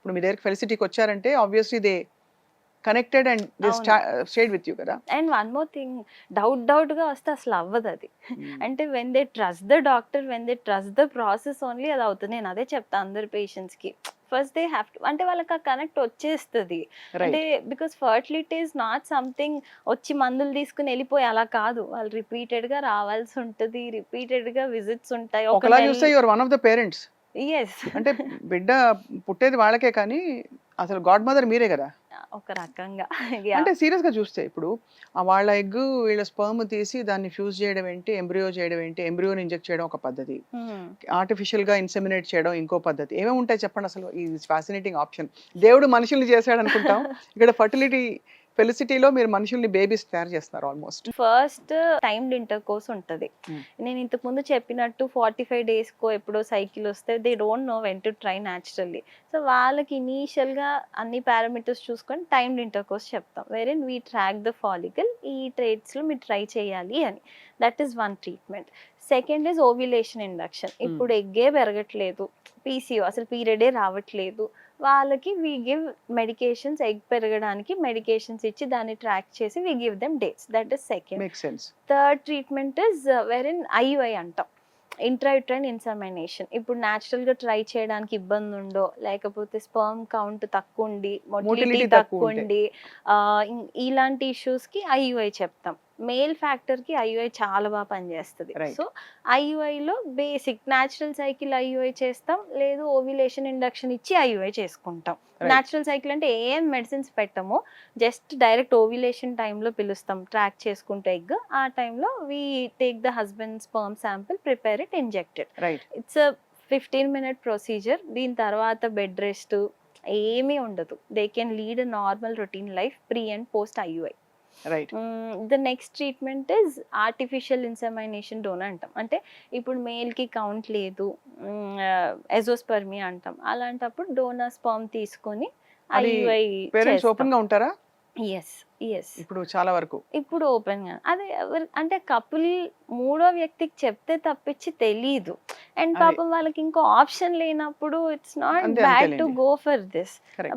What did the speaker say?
ఇప్పుడు మీ దగ్గరికి ఫెలిసిటీకి వచ్చారంటే obviously they connected and they అవును. స్టేడ్ విత్ యూ కదా. అండ్ వన్ మోర్ థింగ్, డౌట్‌గా వస్తే అసలు అవ్వదు అది. అంటే when they trust the doctor, when they trust the process only అది అవుతుంది. నేను అదే చెప్తా అందరి పేషెంట్స్‌కి. ఫస్ట్ దే హావ్ టు, అంటే వాళ్ళకి ఆ కనెక్ట్ వచ్చేస్తది. అంటే right. Because fertility is not something వచ్చి మందులు తీసుకొని వెళ్ళిపోయి అలా కాదు. వాళ్ళు రిపీటెడ్‌గా రావాల్సి ఉంటది. రిపీటెడ్‌గా విజిట్స్ ఉంటాయి. ఒక ఒకలా నెల. చూస్తే your one of the parents. Yes. అంటే బిడ్డ పుట్టేది వాళ్ళకే కానీ అసలు గాడ్ మదర్ మీరే కదా. ఒక రకంగా. అంటే యాహ్! సీరియస్‌గా చూస్తే ఇప్పుడు వాళ్ళ ఎగ్ వీళ్ళ స్పెర్మ్ తీసి దాన్ని ఫ్యూజ్ చేయడం ఏంటి, ఎంబ్రియో చేయడం ఏంటి, ఎంబ్రియోని ఇంజెక్ట్ చేయడం ఒక పద్ధతి. హ్మ్. ఆర్టిఫిషియల్‌గా ఇన్సెమినేట్ చేయడం ఇంకో పద్ధతి. ఏమేమి ఉంటాయి చెప్పండి అసలు? ఈ ఫ్యాసినేటింగ్ ఆప్షన్. దేవుడు మనుషుల్ని చేసాడనుకుంటాం. ఇక్కడ ఫెర్టిలిటీ ఫెలిసిటీలో మీరు మనుషుల్ని బేబీస్ తయారు చేస్తున్నారు ఆల్మోస్ట్. ఫస్ట్ టైమ్డ్ ఇంటర్‌కోర్స్ ఉంటది. హ్మ్. నేను ఇంతకు ముందు చెప్పినట్టు 45 డేస్‌కో ఎప్పుడో సైకిల్ వస్తే they don't know when to try naturally. So వాళ్ళకి ఇనీషియల్‌గా అన్ని పారామీటర్స్ చూసుకొని టైమ్డ్ ఇంటర్‌కోర్స్ చెప్తాం. Wherein we track the follicle, ఈ ట్రేట్స్‌లో మీరు ట్రై చేయాలి అని. That is one treatment. Second is ovulation induction. ఇప్పుడు ఎగ్గే పెరగట్లేదు. పీసీఓ అసలు పీరియడే రావట్లేదు. వాళ్ళకి వి గివ్ మెడికేషన్స్, ఎగ్ పెరగడానికి మెడికేషన్స్ ఇచ్చి దాన్ని ట్రాక్ చేసి we give them dates. That is second. Makes sense. Third treatment is వెరిన్ IUI అంటాం. Intrauterine insemination. ఇప్పుడు న్యాచురల్‌గా ట్రై చేయడానికి ఇబ్బంది ఉండో, లేకపోతే స్పెర్మ్ కౌంట్ తక్కువ ఉండి, మొటిలిటీ మోటిలిటీ తక్కువ తక్కువ ఉంటే. ఉండి, ఇలాంటి ఇష్యూస్‌కి ఐయుఐ చెప్తాం. మేల్ ఫ్యాక్టర్‌కి ఐయుఐ చాలా బాగా పనిచేస్తది. రైట్. సో ఐయుఐలో బేసిక్ న్యాచురల్ సైకిల్ ఐయుఐ చేస్తాం. లేదు ఓవ్యులేషన్ ఇండక్షన్ ఇచ్చి ఐయుఐ చేసుకుంటాం. రైట్. న్యాచురల్ సైకిల్ అంటే ఏం మెడిసిన్స్ పెట్టము. జస్ట్ డైరెక్ట్ ఓవ్యులేషన్ టైంలో పిలుస్తాం. ట్రాక్ చేసుకుంటే ఎగ్. ఆ టైంలో we take the husband sperm sample, prepare it, inject it. Right. It's a 15 minute procedure. దీని తర్వాత బెడ్ రెస్ట్ ఏమీ ఉండదు. They can lead a normal routine life pre and post IUI. Right. The next treatment is artificial insemination donor అంటాం. అంటే ఇప్పుడు మేల్‌కి count లేదు, azoospermia అంటాం. అలాంటప్పుడు డోనర్ స్పెర్మ్ తీసుకొని అది ఐయుఐ పేరెంట్స్ చేస్తాం. ఓపెన్‌గా ఉంటారా? యెస్. యెస్. ఇప్పుడు చాలా వరకు. ఇప్పుడు ఓపెన్‌గా. అదే అంటే కపుల్ మూడో వ్యక్తికి చెప్తే తప్పించి తెలీదు. అండ్ అదే. పాపం వాళ్ళకి ఇంకో ఆప్షన్ లేనప్పుడు ఇట్స్ నాట్ అంతే బ్యాడ్ టు అంతేలెండి. Go for this. కరెక్ట్.